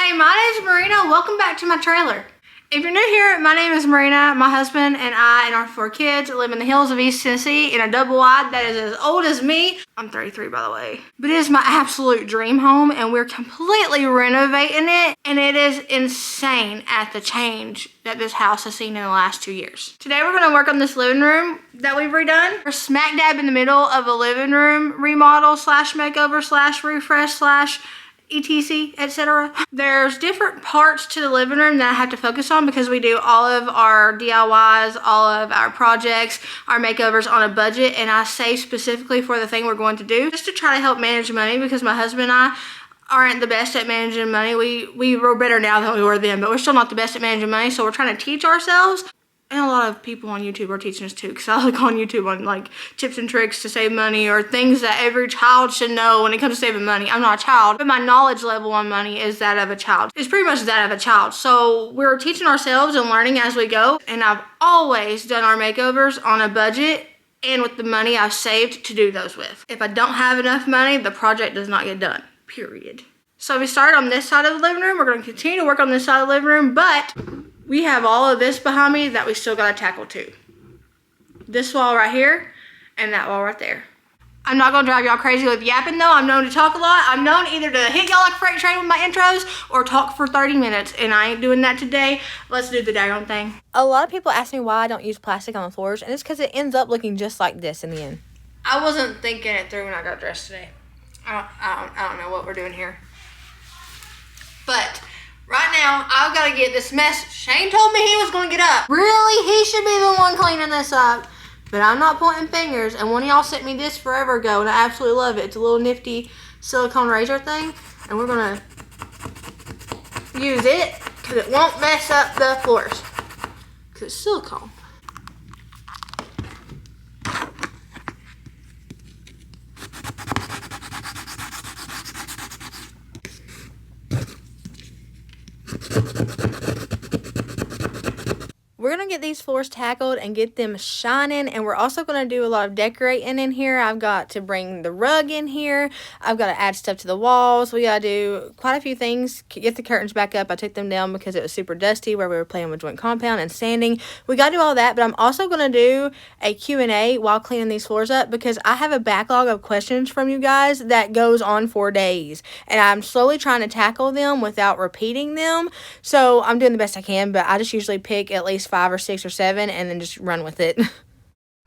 Hey, my name is Marina. Welcome back to my trailer. If you're new here, my name is Marina. My husband and I and our 4 kids live in the hills of East Tennessee in a double wide that is as old as me. I'm 33, by the way. But it is my absolute dream home, and we're completely renovating it, and it is insane at the change that this house has seen in the last 2 years. Today we're going to work on this living room that we've redone. We're smack dab in the middle of a living room remodel slash makeover slash refresh slash etc, etc. There's different parts to the living room that I have to focus on because we do all of our DIYs, all of our projects, our makeovers on a budget, and I save specifically for the thing we're going to do just to try to help manage money because my husband and I aren't the best at managing money. We were better now than we were then, but we're still not the best at managing money, so we're trying to teach ourselves. And a lot of people on YouTube are teaching us too, because I look on YouTube on like tips and tricks to save money or things that every child should know when it comes to saving money. I'm not a child, but my knowledge level on money is that of a child. It's pretty much that of a child. So we're teaching ourselves and learning as we go. And I've always done our makeovers on a budget and with the money I've saved to do those with. If I don't have enough money, the project does not get done, period. So we started on this side of the living room. We're going to continue to work on this side of the living room, but we have all of this behind me that we still got to tackle too. This wall right here and that wall right there. I'm not going to drive y'all crazy with yapping though. I'm known to talk a lot. I'm known either to hit y'all like a freight train with my intros or talk for 30 minutes, and I ain't doing that today. Let's do the daggone thing. A lot of people ask me why I don't use plastic on the floors, and it's because it ends up looking just like this in the end. I wasn't thinking it through when I got dressed today. I don't know what we're doing here. But right now, I've got to get this mess. Shane told me he was going to get up. Really? He should be the one cleaning this up. But I'm not pointing fingers. And one of y'all sent me this forever ago, and I absolutely love it. It's a little nifty silicone razor thing. And we're going to use it because it won't mess up the floors. Because it's silicone. We're going to get these floors tackled and get them shining, and we're also going to do a lot of decorating in here. I've got to bring the rug in here. I've got to add stuff to the walls. We got to do quite a few things. Get the curtains back up. I took them down because it was super dusty where we were playing with joint compound and sanding. We got to do all that, but I'm also going to do a Q&A while cleaning these floors up because I have a backlog of questions from you guys that goes on for days, and I'm slowly trying to tackle them without repeating them. So I'm doing the best I can, but I just usually pick at least 5 or 6 or 7 and then just run with it.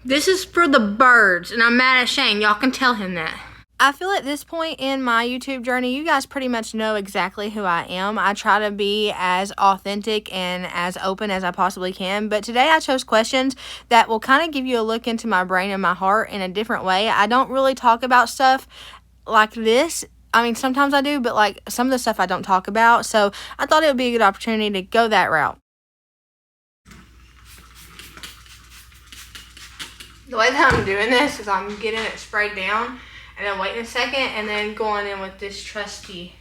This is for the birds, and I'm mad at Shane. Y'all can tell him that. I feel at this point in my YouTube journey, you guys pretty much know exactly who I am. I try to be as authentic and as open as I possibly can. But today I chose questions that will kind of give you a look into my brain and my heart in a different way. I don't really talk about stuff like this. I mean, sometimes I do, but like some of the stuff I don't talk about. So I thought it would be a good opportunity to go that route. The way that I'm doing this is I'm getting it sprayed down and then waiting a second and then going in with this trusty,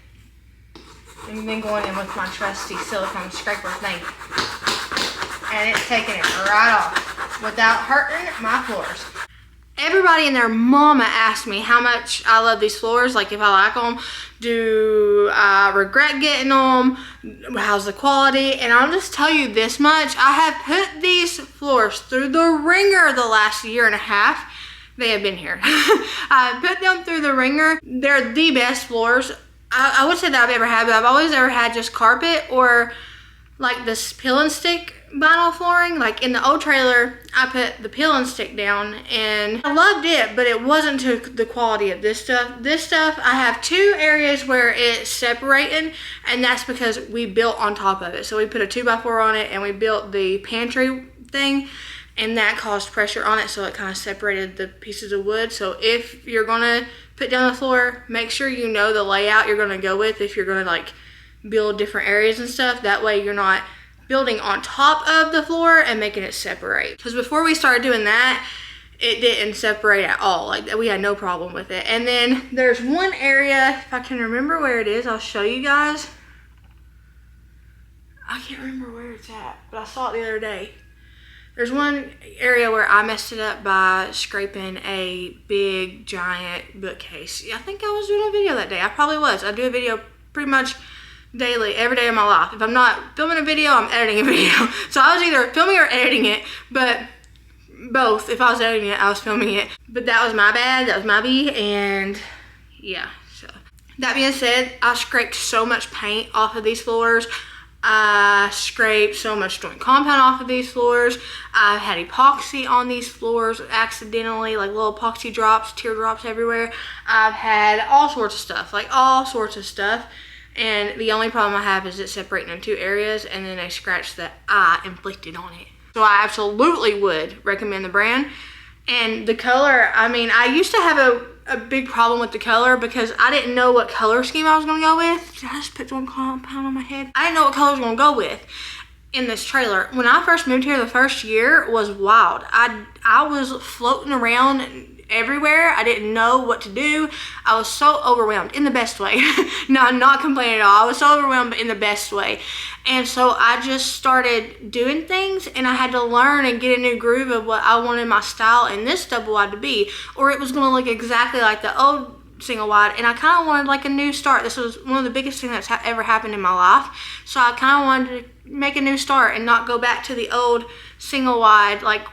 and then going in with my trusty silicone scraper thing. And it's taking it right off without hurting my floors. Everybody and their mama asked me how much I love these floors, like if I like them, do I regret getting them, how's the quality, and I'll just tell you this much, I have put these floors through the ringer the last year and a half. They have been here. I put them through the ringer. They're the best floors I would say that I've ever had, but I've always ever had just carpet or like this peel and stick vinyl flooring. Like in the old trailer, I put the peel and stick down and I loved it, but it wasn't to the quality of this stuff. This stuff, I have 2 areas where it's separating, and that's because we built on top of it. So we put a 2x4 on it and we built the pantry thing, and that caused pressure on it, so it kind of separated the pieces of wood. So if you're gonna put down the floor, make sure you know the layout you're gonna go with if you're gonna like build different areas and stuff. That way you're not building on top of the floor and making it separate. Because before we started doing that, it didn't separate at all. Like we had no problem with it. And then there's one area, if I can remember where it is, I'll show you guys. I can't remember where it's at, but I saw it the other day. There's one area where I messed it up by scraping a big giant bookcase. I think I was doing a video that day. I probably was. I do a video pretty much daily, every day of my life. If I'm not filming a video, I'm editing a video. So I was either filming or editing it, but both. If I was editing it, I was filming it. But that was my bad, that was my B, and yeah, so. That being said, I scraped so much paint off of these floors. I scraped so much joint compound off of these floors. I've had epoxy on these floors accidentally, like little epoxy drops, teardrops everywhere. I've had all sorts of stuff, like all sorts of stuff. And the only problem I have is it separating in two areas and then a scratch that I inflicted on it. So I absolutely would recommend the brand. And the color, I mean, I used to have a big problem with the color because I didn't know what color scheme I was gonna go with. Did I just put one compound on my head? I didn't know what color I was gonna go with in this trailer. When I first moved here, the first year was wild. I was floating around everywhere. I didn't know what to do. I was so overwhelmed in the best way. No, I'm not complaining at all. I was so overwhelmed, but in the best way. And so I just started doing things, and I had to learn and get a new groove of what I wanted my style in this double wide to be, or it was going to look exactly like the old single wide. And I kind of wanted like a new start. This was one of the biggest things that's ever happened in my life. So I kind of wanted to make a new start and not go back to the old single wide, like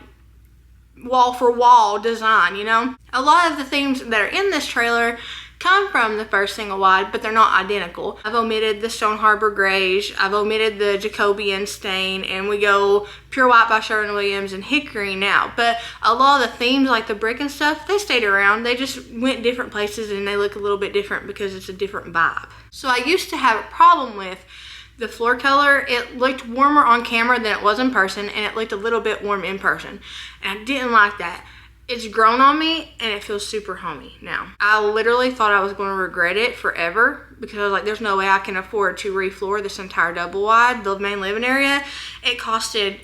wall for wall design, you know? A lot of the themes that are in this trailer come from the first single wide, but they're not identical. I've omitted the Stone Harbor Grayish, I've omitted the Jacobian stain, and we go Pure White by Sherwin-Williams and Hickory now. But a lot of the themes, like the brick and stuff, they stayed around. They just went different places and they look a little bit different because it's a different vibe. So I used to have a problem with the floor color. It looked warmer on camera than it was in person, and it looked a little bit warm in person. And I didn't like that. It's grown on me and it feels super homey now. I literally thought I was going to regret it forever because I was like, there's no way I can afford to refloor this entire double wide, the main living area. It costed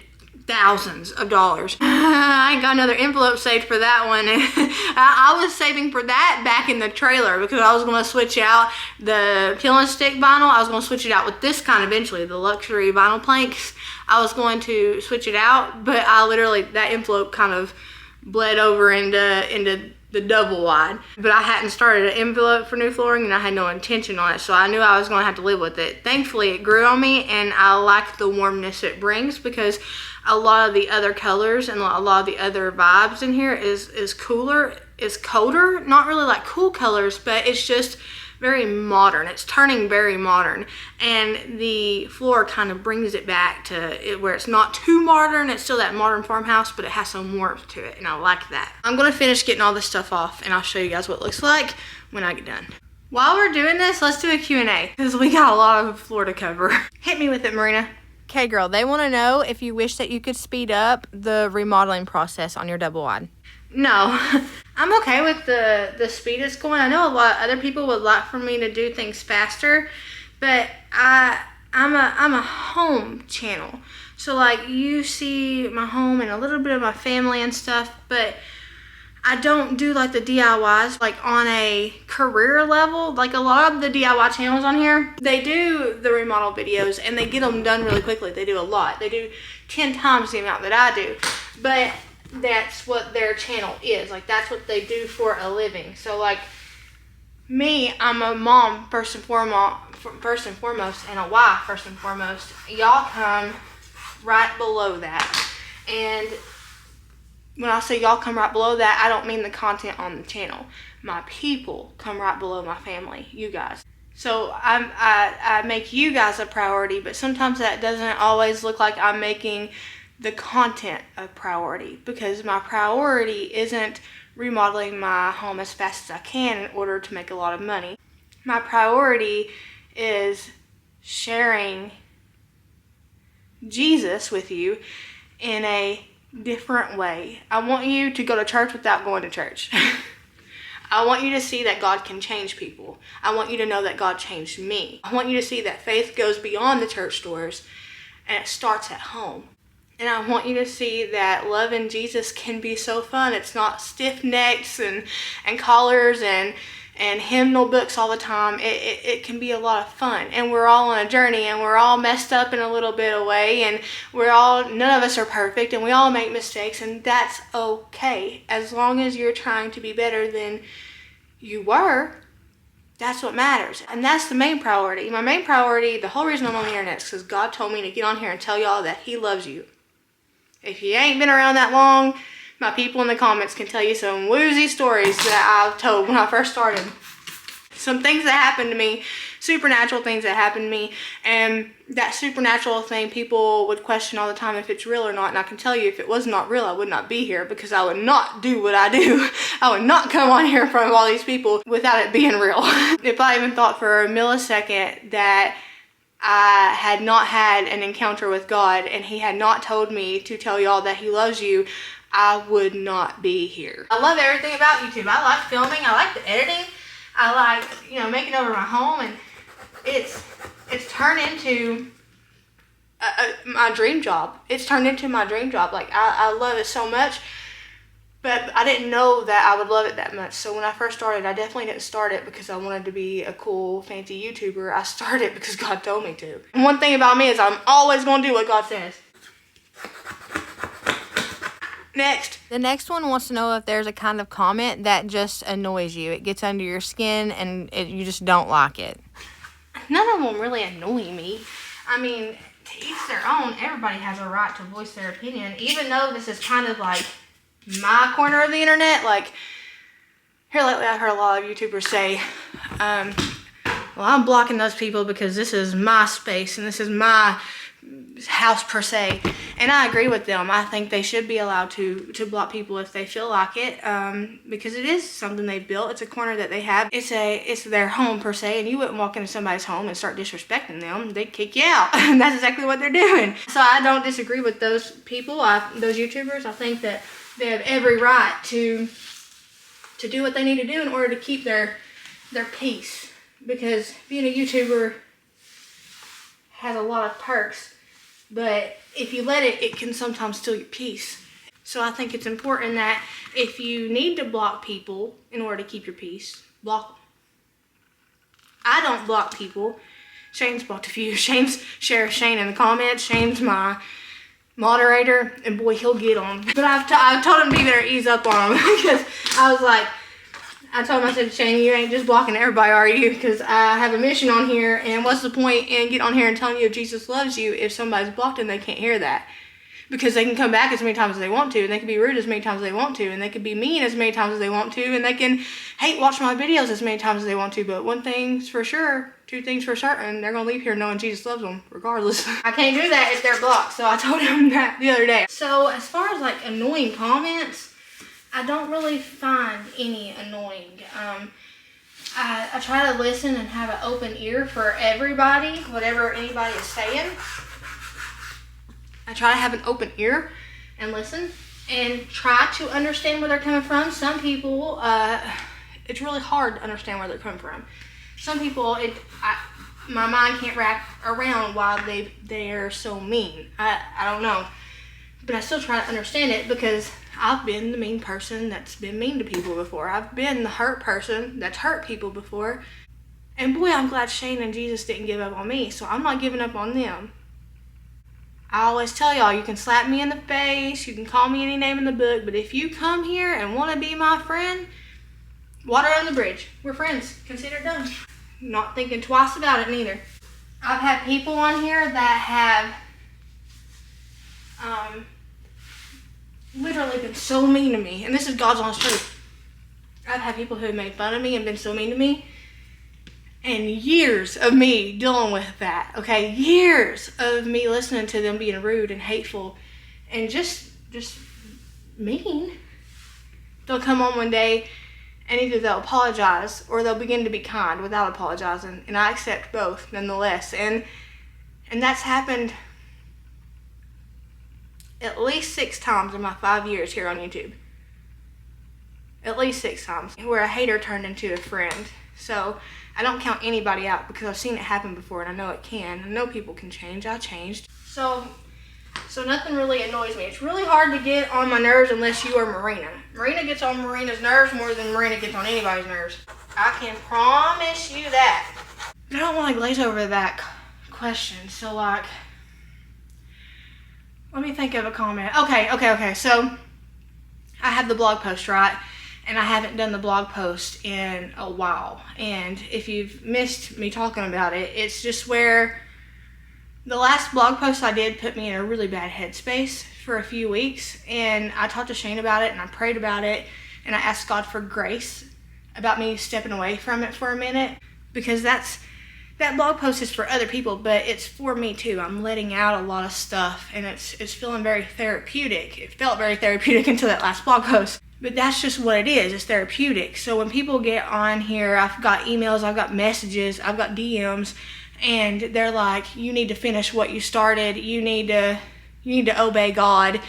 thousands of dollars. I ain't got another envelope saved for that one. I was saving for that back in the trailer because I was going to switch out the peel and stick vinyl. I was going to switch it out with this kind eventually, the luxury vinyl planks. I was going to switch it out, but I literally, that envelope kind of bled over into the double wide. But I hadn't started an envelope for new flooring and I had no intention on it, so I knew I was going to have to live with it. Thankfully it grew on me, and I like the warmness it brings because a lot of the other colors and a lot of the other vibes in here is cooler, is colder. Not really like cool colors, but it's just very modern. It's turning very modern, and the floor kind of brings it back to it where it's not too modern. It's still that modern farmhouse, but it has some warmth to it, and I like that. I'm gonna finish getting all this stuff off, and I'll show you guys what it looks like when I get done. While we're doing this, let's do a Q&A because we got a lot of floor to cover. Hit me with it, Marina. Okay, girl, they want to know if you wish that you could speed up the remodeling process on your double wide. No, I'm okay with the speed it's going. I know a lot of other people would like for me to do things faster, but I'm a home channel. So like you see my home and a little bit of my family and stuff, but I don't do like the DIYs like on a career level. Like a lot of the DIY channels on here, they do the remodel videos and they get them done really quickly. They do a lot. They do 10 times the amount that I do, but that's what their channel is. Like that's what they do for a living. So like me, I'm a mom first and foremost, and a wife first and foremost. Y'all come right below that. And when I say y'all come right below that, I don't mean the content on the channel. My people come right below my family, you guys. So I make you guys a priority, but sometimes that doesn't always look like I'm making the content a priority, because my priority isn't remodeling my home as fast as I can in order to make a lot of money. My priority is sharing Jesus with you in a different way. I want you to go to church without going to church. I want you to see that God can change people. I want you to know that God changed me. I want you to see that faith goes beyond the church doors and it starts at home. And I want you to see that loving Jesus can be so fun. It's not stiff necks and collars and hymnal books all the time. It can be a lot of fun. And we're all on a journey, and we're all messed up in a little bit of way, and none of us are perfect, and we all make mistakes, and that's okay. As long as you're trying to be better than you were, That's what matters. And that's the main priority. My main priority, the whole reason I'm on the internet is because God told me to get on here and tell y'all that he loves you. If you ain't been around that long, my people in the comments can tell you some woozy stories that I've told when I first started. Some things that happened to me, supernatural things that happened to me, and that supernatural thing people would question all the time if it's real or not. And I can tell you, if it was not real, I would not be here, because I would not do what I do. I would not come on here in front of all these people without it being real. If I even thought for a millisecond that I had not had an encounter with God and he had not told me to tell y'all that he loves you, I would not be here. I love everything about YouTube. I like filming. I like the editing. I like, you know, making over my home, and it's turned into my dream job. It's turned into my dream job. Like, I love it so much, but I didn't know that I would love it that much. So when I first started, I definitely didn't start it because I wanted to be a cool, fancy YouTuber. I started because God told me to. And one thing about me is I'm always going to do what God says. Next. The next one wants to know if there's a kind of comment that just annoys you. It gets under your skin and you just don't like it. None of them really annoy me. I mean, to each their own. Everybody has a right to voice their opinion, even though this is kind of like my corner of the internet. Like, here lately I've heard a lot of YouTubers say, well, I'm blocking those people because this is my space and this is my house per se. And I agree with them. I think they should be allowed to block people if they feel like it, because it is something they built. It's a corner that they have. It's their home per se, and you wouldn't walk into somebody's home and start disrespecting them. They'd kick you out. And that's exactly what they're doing. So I don't disagree with those people, those YouTubers. I think that they have every right to do what they need to do in order to keep their peace, because being a YouTuber has a lot of perks, but if you let it, it can sometimes steal your peace. So I think it's important that if you need to block people in order to keep your peace, block them. I don't block people. Shane's blocked a few. Share Shane in the comments. Shane's my moderator, and boy, he'll get on. But I've told him to be there, ease up on him, because I was like, I told him, I said, Shane, you ain't just blocking everybody, are you? Because I have a mission on here, and what's the point in getting on here and telling you if Jesus loves you if somebody's blocked and they can't hear that? Because they can come back as many times as they want to, and they can be rude as many times as they want to, and they can be mean as many times as they want to, and they can watch my videos as many times as they want to, but one thing's for sure, two things for certain, they're going to leave here knowing Jesus loves them, regardless. I can't do that if they're blocked, so I told him that the other day. So as far as like annoying comments, I don't really find any annoying. I try to listen and have an open ear for everybody, whatever anybody is saying. I try to have an open ear and listen and try to understand where they're coming from. Some people, it's really hard to understand where they're coming from. Some people, my mind can't wrap around why they're so mean. I don't know. But I still try to understand it, because I've been the mean person that's been mean to people before. I've been the hurt person that's hurt people before. And boy, I'm glad Shane and Jesus didn't give up on me, so I'm not giving up on them. I always tell y'all, you can slap me in the face, you can call me any name in the book, but if you come here and want to be my friend, water under the bridge. We're friends. Consider it done. Not thinking twice about it neither. I've had people on here that have literally been so mean to me, and this is God's honest truth. I've had people who have made fun of me and been so mean to me, and years of me dealing with that, okay? Years of me listening to them being rude and hateful and just mean. They'll come on one day and either they'll apologize or they'll begin to be kind without apologizing, and I accept both nonetheless. And that's happened at least 6 times in my 5 years here on YouTube. At least 6 times where a hater turned into a friend. So I don't count anybody out, because I've seen it happen before and I know it can. I know people can change. I changed. So nothing really annoys me. It's really hard to get on my nerves unless you are Merina. Merina gets on Marina's nerves more than Merina gets on anybody's nerves. I can promise you that. I don't want to glaze over that question. So like, let me think of a comment. Okay. So I have the blog post, right? and I haven't done the blog post in a while. And if you've missed me talking about it, it's just where the last blog post I did put me in a really bad headspace for a few weeks. And I talked to Shane about it, and I prayed about it, and I asked God for grace about me stepping away from it for a minute, because that blog post is for other people, but it's for me too. I'm letting out a lot of stuff, and it's feeling very therapeutic. It felt very therapeutic until that last blog post, but that's just what it is. It's therapeutic. So when people get on here, I've got emails, I've got messages, I've got DMs, and they're like, you need to finish what you started. You need to obey God.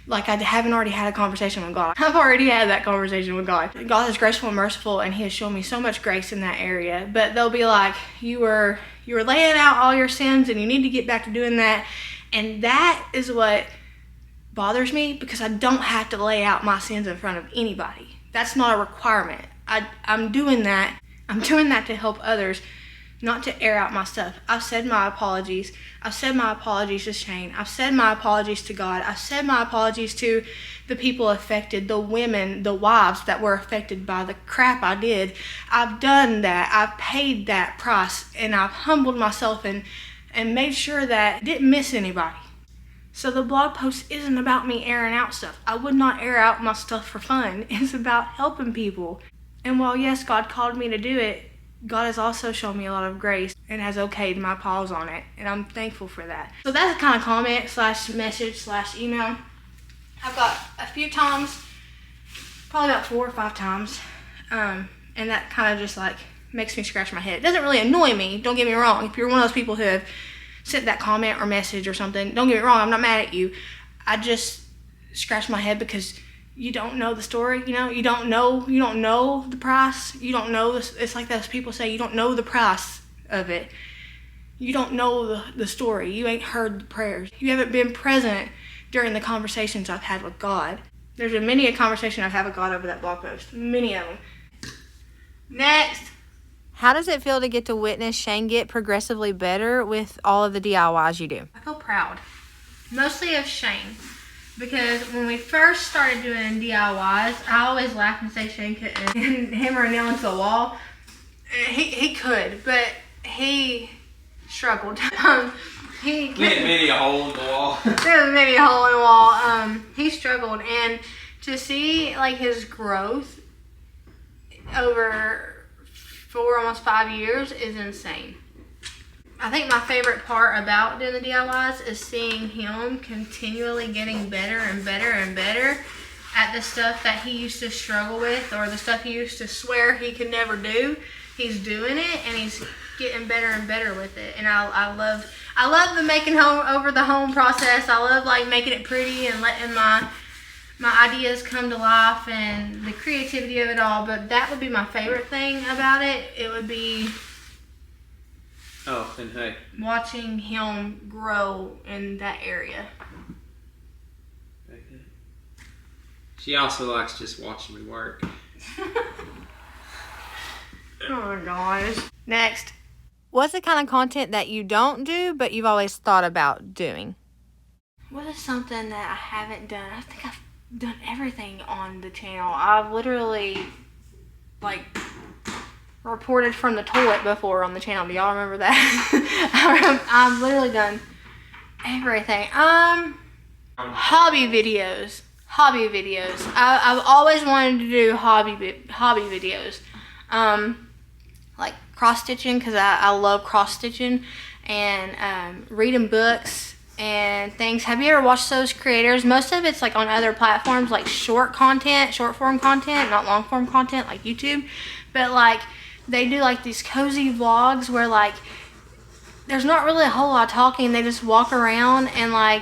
Like, I haven't already had a conversation with God. I've already had that conversation with God. God is graceful and merciful, and he has shown me so much grace in that area. But they'll be like, you were laying out all your sins, and you need to get back to doing that. And that is what bothers me, because I don't have to lay out my sins in front of anybody. That's not a requirement. I'm doing that. I'm doing that to help others, not to air out my stuff. I've said my apologies. I've said my apologies to Shane. I've said my apologies to God. I've said my apologies to the people affected, the women, the wives that were affected by the crap I did. I've done that. I've paid that price, and I've humbled myself and made sure that I didn't miss anybody. So the blog post isn't about me airing out stuff. I would not air out my stuff for fun. It's about helping people. And while, yes, God called me to do it, God has also shown me a lot of grace and has okayed my pause on it, and I'm thankful for that. So that's the kind of comment slash message slash email I've got a few times, probably about 4 or 5 times, and that kind of just like makes me scratch my head. It doesn't really annoy me, don't get me wrong. If you're one of those people who have sent that comment or message or something, don't get me wrong, I'm not mad at you. I just scratch my head because you don't know the story, you know? You don't know the price. You don't know this. It's like those people say, you don't know the price of it. You don't know the story. You ain't heard the prayers. You haven't been present during the conversations I've had with God. There's been many a conversation I've had with God over that blog post. Many of them. Next. How does it feel to get to witness Shane get progressively better with all of the DIYs you do? I feel proud. Mostly of Shane. Because when we first started doing DIYs, I always laugh and say Shane couldn't hammer a nail into the wall. He could, but he struggled. He maybe a hole in the wall. There was maybe a hole in the wall. He struggled, and to see like his growth over 4, almost 5 years is insane. I think my favorite part about doing the DIYs is seeing him continually getting better and better and better at the stuff that he used to struggle with, or the stuff he used to swear he could never do. He's doing it, and he's getting better and better with it. And I love the making over the home process. I love like making it pretty and letting my ideas come to life and the creativity of it all. But that would be my favorite thing about it. It would be and hey, watching him grow in that area. She also likes just watching me work. Oh my gosh. Next. What's the kind of content that you don't do, but you've always thought about doing? What is something that I haven't done? I think I've done everything on the channel. I've literally, like, reported from the toilet before on the channel. Do y'all remember that? I've literally done everything. Hobby videos. I've always wanted to do hobby videos. Like cross stitching, because I love cross stitching, and reading books and things. Have you ever watched those creators? Most of it's like on other platforms, like short form content, not long form content like YouTube, but like they do like these cozy vlogs where like there's not really a whole lot of talking. They just walk around and like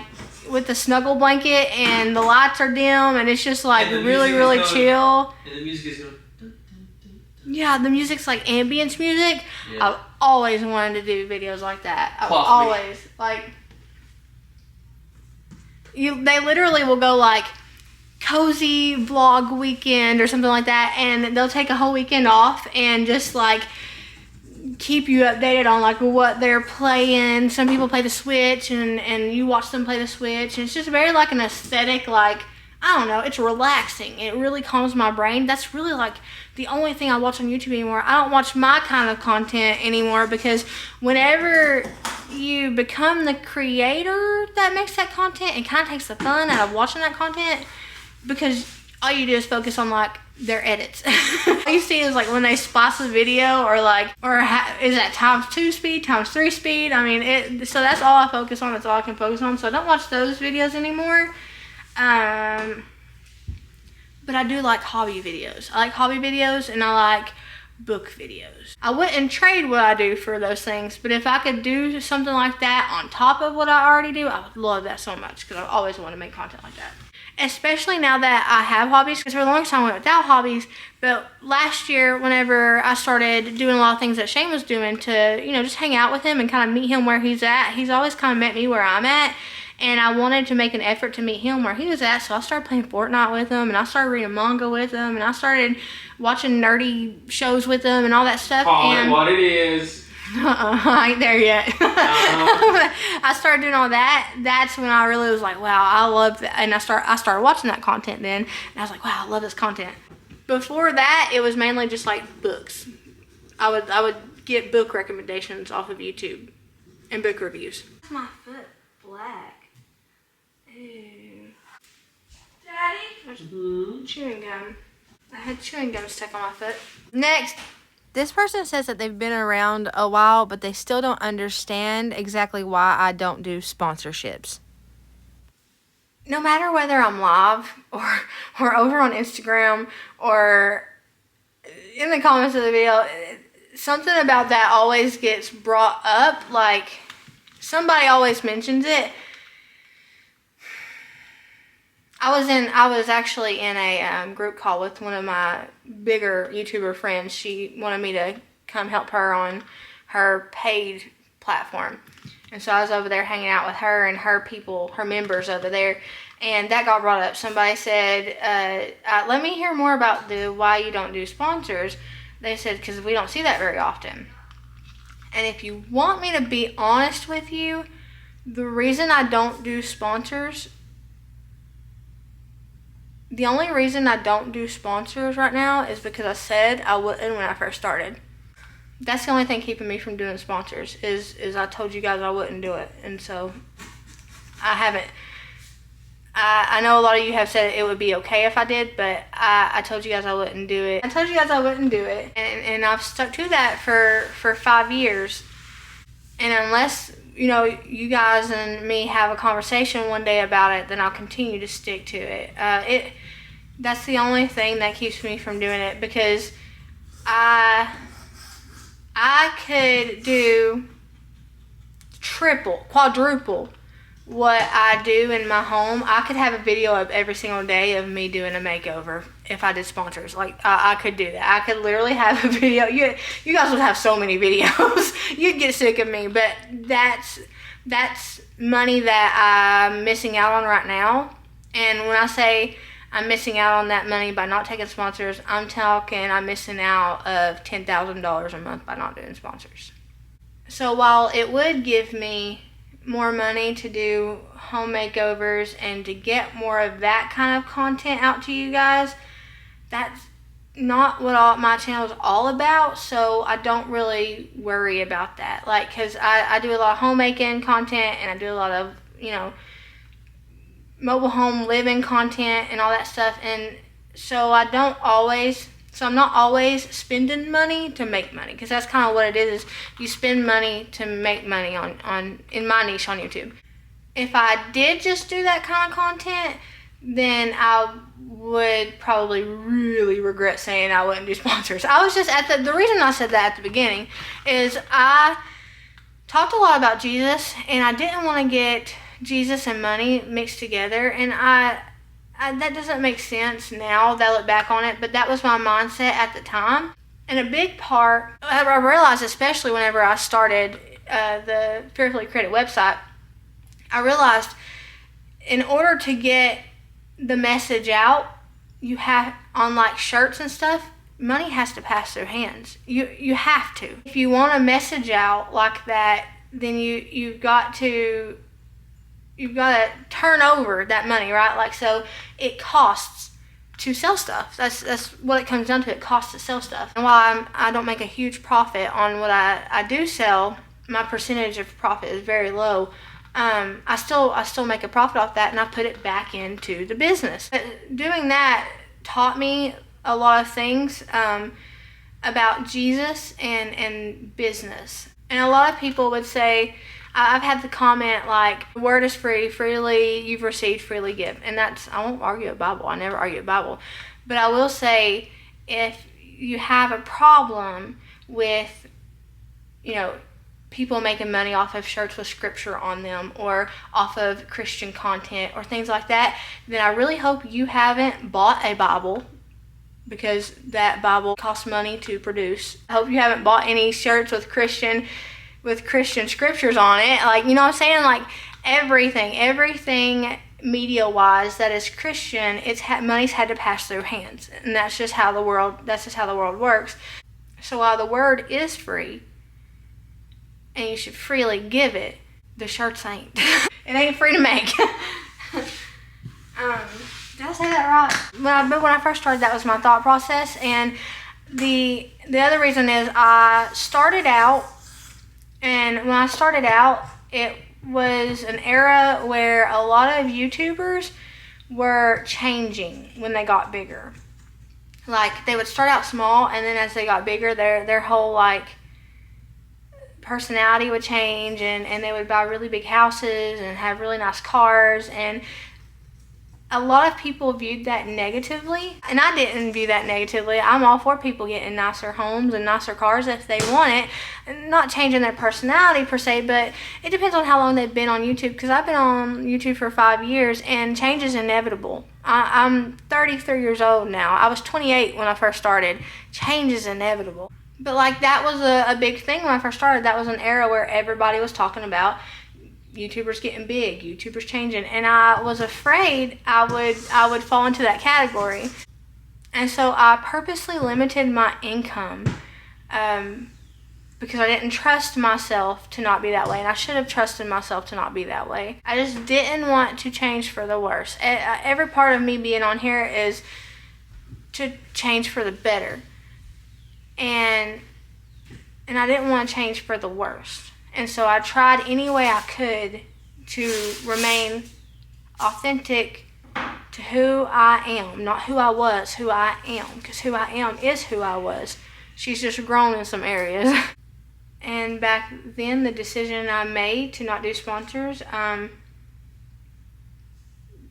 with the snuggle blanket, and the lights are dim, and it's just like really chill. And the music is going. Yeah, the music's like ambience music. Yeah. I've always wanted to do videos like that. They literally will go like cozy vlog weekend or something like that, and they'll take a whole weekend off and just like keep you updated on like what they're playing. Some people play the Switch, and you watch them play the Switch, and it's just very like an aesthetic, like I don't know, it's relaxing. It really calms my brain. That's really like the only thing I watch on YouTube anymore. I don't watch my kind of content anymore, because whenever you become the creator that makes that content, it kind of takes the fun out of watching that content, because all you do is focus on like their edits. All you see is like when they splice a video, or like, is that ×2 speed, ×3 speed. I mean, so that's all I focus on. That's all I can focus on. So I don't watch those videos anymore. But I do like hobby videos. I like hobby videos, and I like book videos. I wouldn't trade what I do for those things, but if I could do something like that on top of what I already do, I would love that so much, because I always want to make content like that. Especially now that I have hobbies, because for the longest time I went without hobbies. But last year, whenever I started doing a lot of things that Shane was doing to, just hang out with him and kind of meet him where he's at, he's always kind of met me where I'm at. And I wanted to make an effort to meet him where he was at, so I started playing Fortnite with him, and I started reading manga with him, and I started watching nerdy shows with him and all that stuff. Call it what it is. I ain't there yet. I started doing all that. That's when I really was like, wow, I love that. And I started watching that content then, and I was like, wow, I love this content. Before that, it was mainly just like books. I would get book recommendations off of YouTube and book reviews. My foot black. Ew. Daddy? Chewing gum. I had chewing gum stuck on my foot. Next. This person says that they've been around a while, but they still don't understand exactly why I don't do sponsorships. No matter whether I'm live or over on Instagram or in the comments of the video, something about that always gets brought up. Like, somebody always mentions it. I was actually in a group call with one of my bigger YouTuber friends. She wanted me to come help her on her paid platform. And so I was over there hanging out with her and her people, her members over there. And that got brought up. Somebody said, let me hear more about why you don't do sponsors. They said, because we don't see that very often. And if you want me to be honest with you, the reason I don't do sponsors, the only reason I don't do sponsors right now is because I said I wouldn't when I first started. That's the only thing keeping me from doing sponsors is I told you guys I wouldn't do it. And so I haven't. I know a lot of you have said it would be okay if I did, but I told you guys I wouldn't do it. I told you guys I wouldn't do it. And I've stuck to that for 5 years. And unless, you guys and me have a conversation one day about it, then I'll continue to stick to it. That's the only thing that keeps me from doing it, because I could do quadruple what I do in my home. I could have a video of every single day of me doing a makeover if I did sponsors. Like, I could do that. I could literally have a video. You guys would have so many videos. You'd get sick of me, but that's money that I'm missing out on right now. And when I say I'm missing out on that money by not taking sponsors, I'm talking I'm missing out of $10,000 a month by not doing sponsors. So while it would give me more money to do home makeovers and to get more of that kind of content out to you guys, that's not what my channel is all about. So I don't really worry about that. Like, because I do a lot of homemaking content, and I do a lot of, mobile home living content and all that stuff. And so I'm not always spending money to make money, because that's kind of what it is you spend money to make money in my niche on YouTube. If I did just do that kind of content, then I would probably really regret saying I wouldn't do sponsors. I was just the reason I said that at the beginning is I talked a lot about Jesus, and I didn't want to get Jesus and money mixed together, and that doesn't make sense now that I look back on it, but that was my mindset at the time. And a big part, I realized, especially whenever I started the Therapeutic website, I realized in order to get the message out, you have, on like shirts and stuff, money has to pass through hands. You have to. If you want a message out like that, then you got to you've got to turn over that money, right? Like, so it costs to sell stuff. That's what it comes down to. It costs to sell stuff. And while I don't make a huge profit on what I do sell, my percentage of profit is very low. I still make a profit off that, and I put it back into the business. Doing that taught me a lot of things about Jesus and business. And a lot of people would say, I've had the comment like, the word is free, freely you've received, freely give. And that's, I won't argue a Bible. I never argue a Bible. But I will say, if you have a problem with, people making money off of shirts with scripture on them or off of Christian content or things like that, then I really hope you haven't bought a Bible, because that Bible costs money to produce. I hope you haven't bought any shirts with Christian scriptures on it. Like, you know what I'm saying? Like, everything media wise that is Christian, money's had to pass through hands, and that's just how the world works. So while the word is free and you should freely give it, the shirts ain't. It ain't free to make. Did I say that right? But when I first started, that was my thought process. And the other reason is I started out, and when I started out, it was an era where a lot of YouTubers were changing when they got bigger. Like, they would start out small, and then as they got bigger, their whole, like, personality would change, and they would buy really big houses and have really nice cars, and a lot of people viewed that negatively, and I didn't view that negatively. I'm all for people getting nicer homes and nicer cars if they want it, not changing their personality per se, but it depends on how long they've been on YouTube, because I've been on YouTube for 5 years, and change is inevitable. I'm 33 years old now. I was 28 when I first started. Change is inevitable. But like, that was a big thing when I first started. That was an era where everybody was talking about YouTubers getting big, YouTubers changing, and I was afraid I would fall into that category. And so I purposely limited my income because I didn't trust myself to not be that way, and I should have trusted myself to not be that way. I just didn't want to change for the worse. Every part of me being on here is to change for the better, and I didn't want to change for the worst. And so I tried any way I could to remain authentic to who I am, not who I was, who I am, because who I am is who I was. She's just grown in some areas. And back then, the decision I made to not do sponsors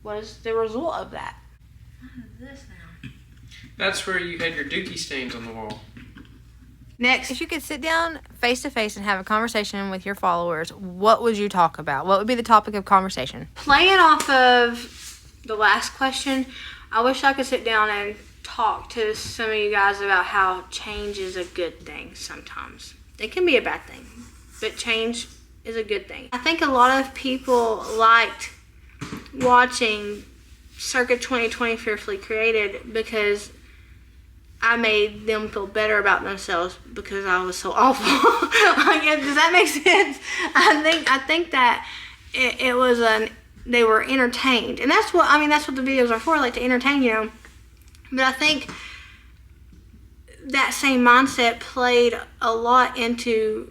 was the result of that. What is this now? That's where you had your dookie stains on the wall. Next, if you could sit down face to face and have a conversation with your followers, what would you talk about? What would be the topic of conversation? Playing off of the last question, I wish I could sit down and talk to some of you guys about how change is a good thing sometimes. It can be a bad thing, but change is a good thing. I think a lot of people liked watching Circa 2020 Fearfully Created because I made them feel better about themselves because I was so awful. Like, does that make sense? I think that it was they were entertained, and that's what the videos are for, like, to entertain, But I think that same mindset played a lot into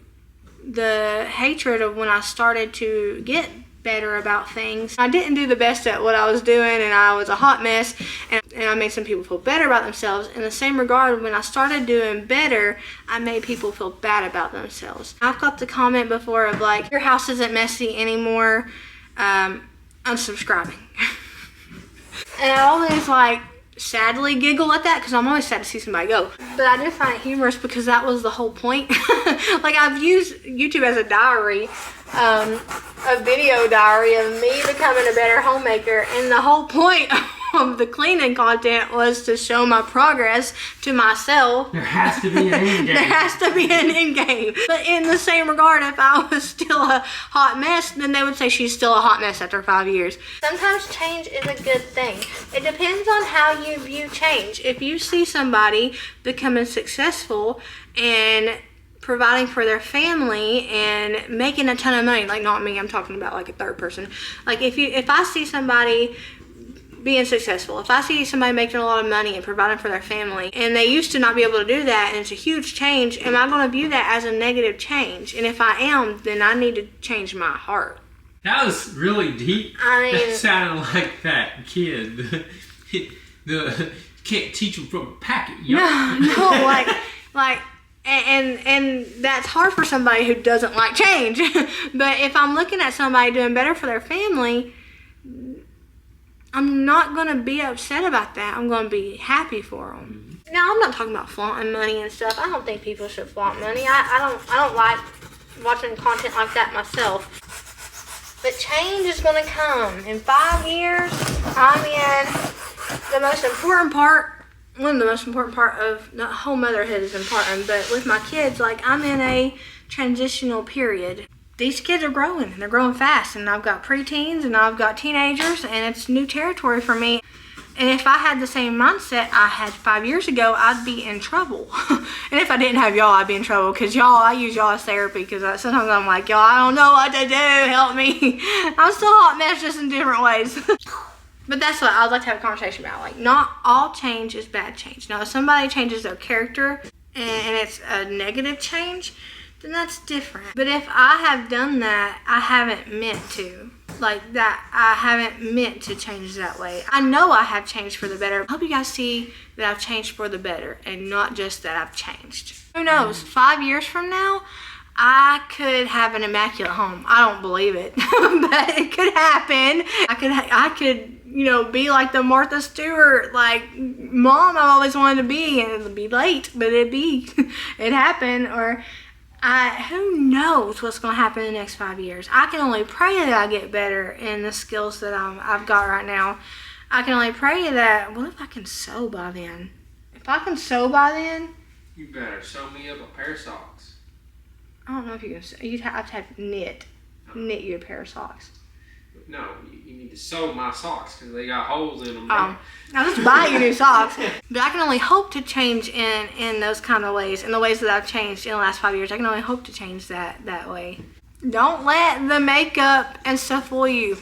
the hatred of when I started to get better about things. I didn't do the best at what I was doing, and I was a hot mess, and I made some people feel better about themselves. In the same regard, when I started doing better, I made people feel bad about themselves. I've got the comment before of like, your house isn't messy anymore, unsubscribing. And I always sadly giggle at that, because I'm always sad to see somebody go. But I do find it humorous because that was the whole point. I've used YouTube as a diary, a video diary of me becoming a better homemaker, and the whole point of the cleaning content was to show my progress to myself. There has to be an end game. There has to be an end game. But in the same regard, if I was still a hot mess, then they would say she's still a hot mess after 5 years. Sometimes change is a good thing. It depends on how you view change. If you see somebody becoming successful and providing for their family and making a ton of money. Like, not me, I'm talking about like a third person. Like, if I see somebody being successful, if I see somebody making a lot of money and providing for their family, and they used to not be able to do that, and it's a huge change, am I going to view that as a negative change? And if I am, then I need to change my heart. That was really deep. I mean, that sounded like that kid. The can't teach them from a packet. Yo. No, like, and that's hard for somebody who doesn't like change. But if I'm looking at somebody doing better for their family, I'm not going to be upset about that. I'm going to be happy for them. Mm-hmm. Now, I'm not talking about flaunting money and stuff. I don't think people should flaunt money. I don't like watching content like that myself. But change is going to come. In 5 years, I'm in the most important part. One of the most important part of the whole motherhood is important. But with my kids, like, I'm in a transitional period. These kids are growing, and they're growing fast, and I've got preteens, and I've got teenagers, and it's new territory for me. And if I had the same mindset I had 5 years ago, I'd be in trouble. And if I didn't have y'all, I'd be in trouble, because y'all, I use y'all as therapy, because sometimes I'm like, y'all, I don't know what to do, help me. I'm still a hot mess, just in different ways. But that's what I would like to have a conversation about. Like, not all change is bad change. Now, if somebody changes their character, and it's a negative change, then that's different. But if I have done that, I haven't meant to. Like that, I haven't meant to change that way. I know I have changed for the better. I hope you guys see that I've changed for the better and not just that I've changed. Who knows, 5 years from now, I could have an immaculate home. I don't believe it, but it could happen. I could, you know, be like the Martha Stewart, like, mom I've always wanted to be, and it'll be late, but it happened. Or who knows what's going to happen in the next 5 years. I can only pray that I get better in the skills that I've got right now. I can only pray that, what if I can sew by then? If I can sew by then, you better sew me up a pair of socks. I don't know if you can sew. You'd have to have knit you a pair of socks. No, you need to sew my socks because they got holes in them. I'll just buy you new socks. But I can only hope to change in those kind of ways, in the ways that I've changed in the last 5 years. I can only hope to change that way. Don't let the makeup and stuff fool you.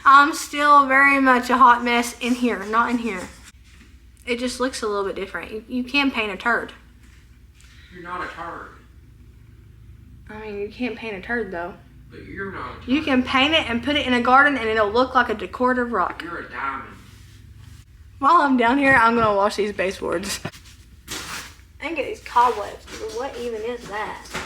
I'm still very much a hot mess in here, not in here. It just looks a little bit different. You can paint a turd. You're not a turd. I mean, you can't paint a turd, though. But you're not a turd. You can paint it and put it in a garden, and it'll look like a decorative rock. You're a diamond. While I'm down here, I'm going to wash these baseboards. And get these cobwebs. What even is that?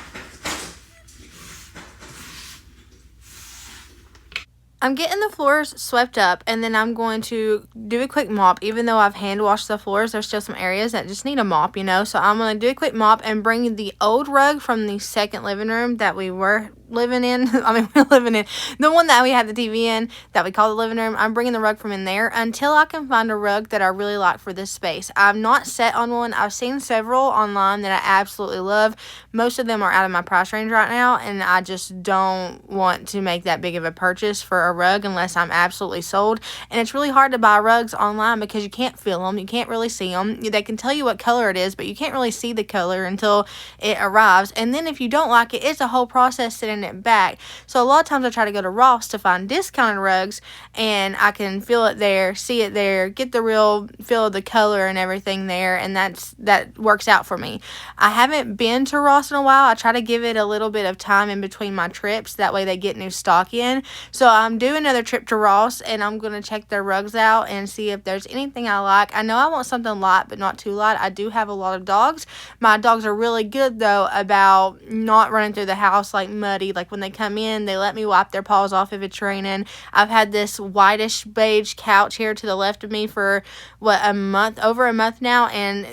I'm getting the floors swept up, and then I'm going to do a quick mop. Even though I've hand washed the floors, there's still some areas that just need a mop, you know. So I'm going to do a quick mop and bring the old rug from the second living room that we were living in. We're living in the one that we had the TV in that we call the living room. I'm bringing the rug from in there until I can find a rug that I really like for this space. I'm not set on one. I've seen several online that I absolutely love. Most of them are out of my price range right now, and I just don't want to make that big of a purchase for a rug unless I'm absolutely sold. And it's really hard to buy rugs online because you can't feel them. You can't really see them. They can tell you what color it is, but you can't really see the color until it arrives. And then if you don't like it, it's a whole process sitting it back. So a lot of times I try to go to Ross to find discounted rugs, and I can feel it there, see it there, get the real feel of the color and everything there, and that works out for me. I haven't been to Ross in a while. I try to give it a little bit of time in between my trips. That way they get new stock in. So I'm doing another trip to Ross, and I'm going to check their rugs out and see if there's anything I like. I know I want something light, but not too light. I do have a lot of dogs. My dogs are really good, though, about not running through the house like muddy. Like when they come in, they let me wipe their paws off if it's raining. I've had this whitish beige couch here to the left of me for, over a month now, and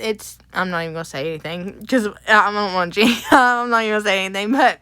I'm not even going to say anything because I don't want to. I'm not even going to say anything, but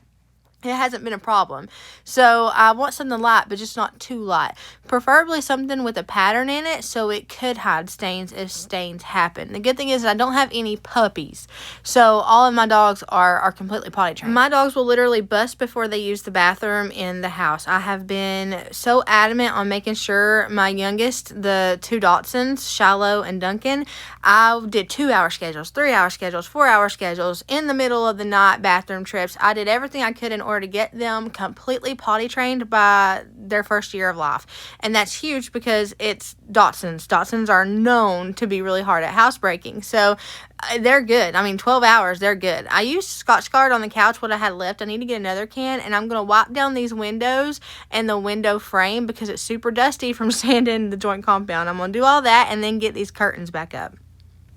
it hasn't been a problem. So I want something light, but just not too light. Preferably something with a pattern in it so it could hide stains if stains happen. The good thing is I don't have any puppies. So all of my dogs are completely potty trained. My dogs will literally bust before they use the bathroom in the house. I have been so adamant on making sure my youngest, the 2 Dachshunds, Shiloh and Duncan, I did 2-hour schedules, 3-hour schedules, 4-hour schedules, in the middle of the night bathroom trips. I did everything I could in order to get them completely potty trained by their first year of life. And that's huge because it's Dachshunds. Dachshunds are known to be really hard at housebreaking. So they're good. I mean, 12 hours, they're good. I used Scotch Guard on the couch, what I had left. I need to get another can, and I'm going to wipe down these windows and the window frame because it's super dusty from sanding the joint compound. I'm going to do all that and then get these curtains back up.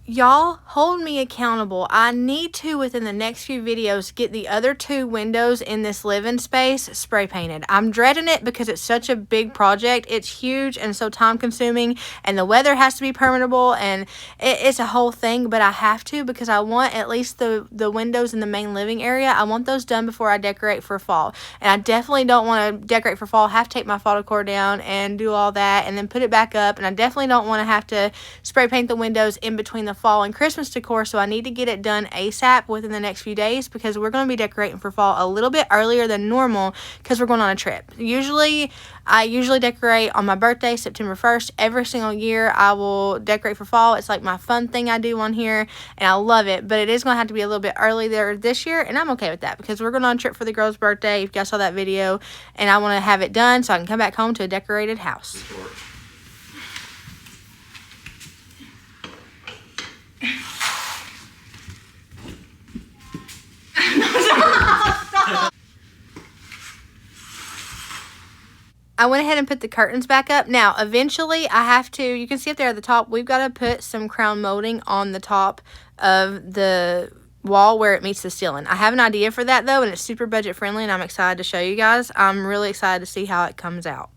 Y'all, hold me accountable. I need to, within the next few videos, get the other 2 windows in this living space spray painted. I'm dreading it because it's such a big project. It's huge and so time consuming, and the weather has to be permeable, and it's a whole thing, but I have to because I want at least the windows in the main living area. I want those done before I decorate for fall. And I definitely don't want to decorate for fall, have to take my fall decor down and do all that and then put it back up. And I definitely don't want to have to spray paint the windows in between the fall and Christmas decor, so I need to get it done ASAP within the next few days because we're going to be decorating for fall a little bit earlier than normal because we're going on a trip. I usually decorate on my birthday, September 1st. Every single year I will decorate for fall. It's like my fun thing I do on here, and I love it, but it is going to have to be a little bit earlier this year, and I'm okay with that because we're going on a trip for the girl's birthday, if you guys saw that video, and I want to have it done so I can come back home to a decorated house. I went ahead and put the curtains back up. Now, eventually, I have to, you can see up there at the top, we've got to put some crown molding on the top of the wall where it meets the ceiling. I have an idea for that, though, and it's super budget friendly, and I'm excited to show you guys. I'm really excited to see how it comes out.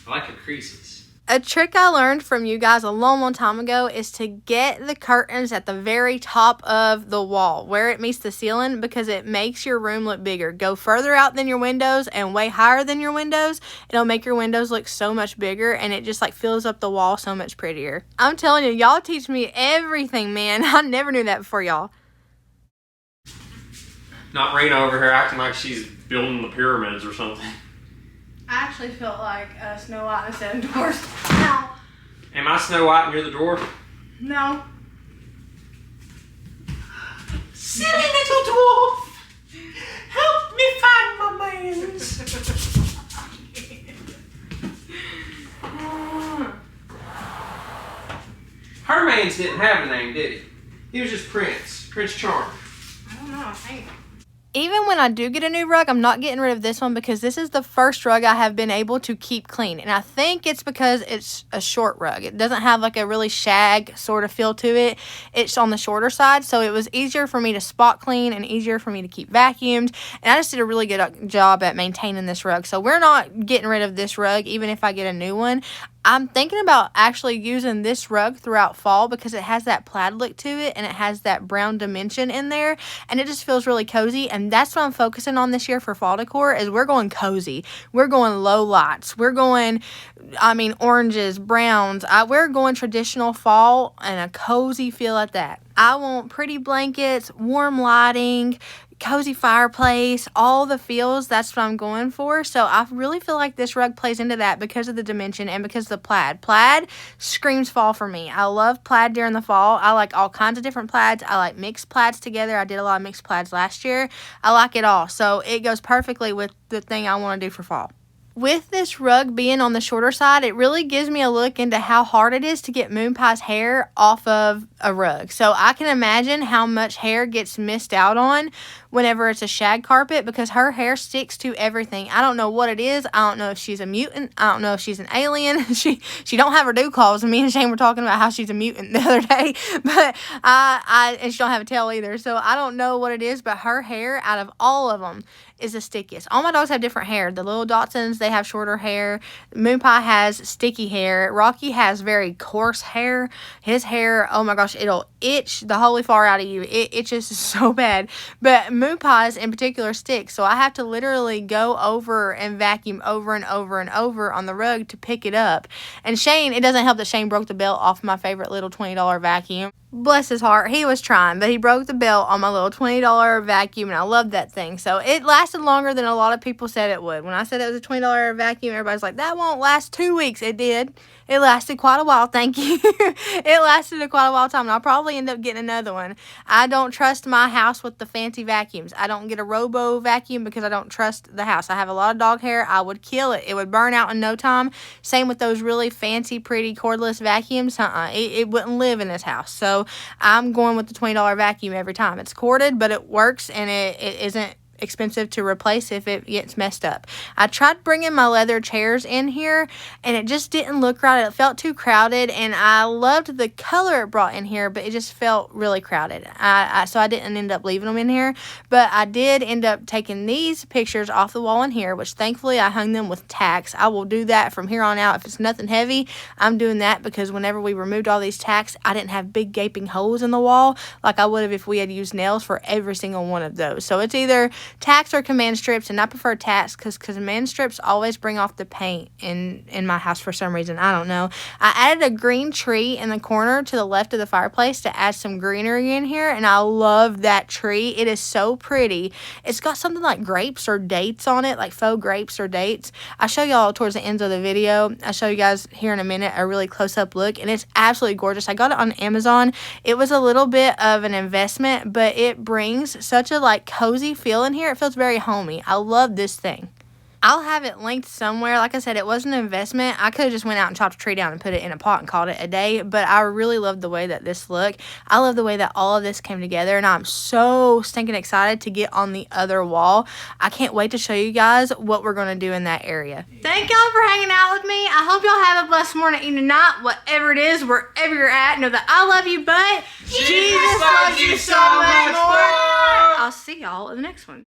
I like the creases. A trick I learned from you guys a long time ago is to get the curtains at the very top of the wall where it meets the ceiling because it makes your room look bigger. Go further out than your windows and way higher than your windows. It'll make your windows look so much bigger, and it just like fills up the wall so much prettier. I'm telling you, y'all teach me everything, man. I never knew that before, y'all. Not Rena over here acting like she's building the pyramids or something. I actually felt like Snow White and the 7 Dwarfs. No. Am I Snow White and you're the dwarf? No. Silly little dwarf! Help me find my mans! Her mans didn't have a name, did he? He was just Prince Charming. I don't know, I think. Even when I do get a new rug, I'm not getting rid of this one because this is the first rug I have been able to keep clean. And I think it's because it's a short rug. It doesn't have like a really shag sort of feel to it. It's on the shorter side, so it was easier for me to spot clean and easier for me to keep vacuumed. And I just did a really good job at maintaining this rug. So we're not getting rid of this rug even if I get a new one. I'm thinking about actually using this rug throughout fall because it has that plaid look to it and it has that brown dimension in there, and it just feels really cozy. And that's what I'm focusing on this year for fall decor is we're going cozy. We're going low lights. We're going, oranges, browns. We're going traditional fall and a cozy feel at that. I want pretty blankets, warm lighting, cozy fireplace, all the feels. That's what I'm going for. So I really feel like this rug plays into that because of the dimension and because of the plaid. Plaid screams fall for me. I love plaid during the fall. I like all kinds of different plaids. I like mixed plaids together. I did a lot of mixed plaids last year. I like it all. So it goes perfectly with the thing I want to do for fall. With this rug being on the shorter side, it really gives me a look into how hard it is to get Moon Pie's hair off of a rug. So I can imagine how much hair gets missed out on whenever it's a shag carpet because her hair sticks to everything. I don't know what it is. I don't know if she's a mutant. I don't know if she's an alien. She don't have her dew claws. Me and Shane were talking about how she's a mutant the other day, but and she don't have a tail either. So I don't know what it is, but her hair out of all of them is the stickiest. All my dogs have different hair. The little Dachshunds, they have shorter hair. Moon Pie has sticky hair. Rocky has very coarse hair. His hair, oh my gosh, it'll itch the holy far out of you. It itches so bad. But Moon Pie's in particular sticks, so I have to literally go over and vacuum over and over and over on the rug to pick it up. And Shane, it doesn't help that Shane broke the belt off my favorite little $20 vacuum. Bless his heart, he was trying, but he broke the belt on my little $20 vacuum, and I love that thing. So it lasted longer than a lot of people said it would. When I said it was a $20 vacuum, everybody's like, that won't last 2 weeks. It did. It lasted quite a while, thank you. It lasted quite a while time, and I'll probably end up getting another one. I don't trust my house with the fancy vacuums. I don't get a robo vacuum because I don't trust the house. I have a lot of dog hair. I would kill it. It would burn out in no time. Same with those really fancy, pretty cordless vacuums. It wouldn't live in this house. So I'm going with the $20 vacuum every time. It's corded, but it works, and it isn't expensive to replace if it gets messed up. I tried bringing my leather chairs in here, and it just didn't look right. It felt too crowded, and I loved the color it brought in here, but it just felt really crowded. So I didn't end up leaving them in here, but I did end up taking these pictures off the wall in here, which thankfully I hung them with tacks. I will do that from here on out. If it's nothing heavy, I'm doing that, because whenever we removed all these tacks, I didn't have big gaping holes in the wall like I would have if we had used nails for every single one of those. So it's either tacks or command strips, and I prefer tacks because command strips always bring off the paint in my house for some reason. I don't know. I added a green tree in the corner to the left of the fireplace to add some greenery in here, and I love that tree. It is so pretty. It's got something like grapes or dates on it, like faux grapes or dates. I'll show y'all towards the ends of the video. I'll show you guys here in a minute a really close-up look, and it's absolutely gorgeous. I got it on Amazon. It was a little bit of an investment, but it brings such a like cozy feel in here. It feels very homey. I love this thing. I'll have it linked somewhere. Like I said, it wasn't an investment. I could have just went out and chopped a tree down and put it in a pot and called it a day, but I really love the way that this looked. I love the way that all of this came together, and I'm so stinking excited to get on the other wall. I can't wait to show you guys what we're going to do in that area. Thank y'all for hanging out with me. I hope y'all have a blessed morning, evening, night, whatever it is, wherever you're at. Know that I love you, but Jesus loves you so much more. I'll see y'all in the next one.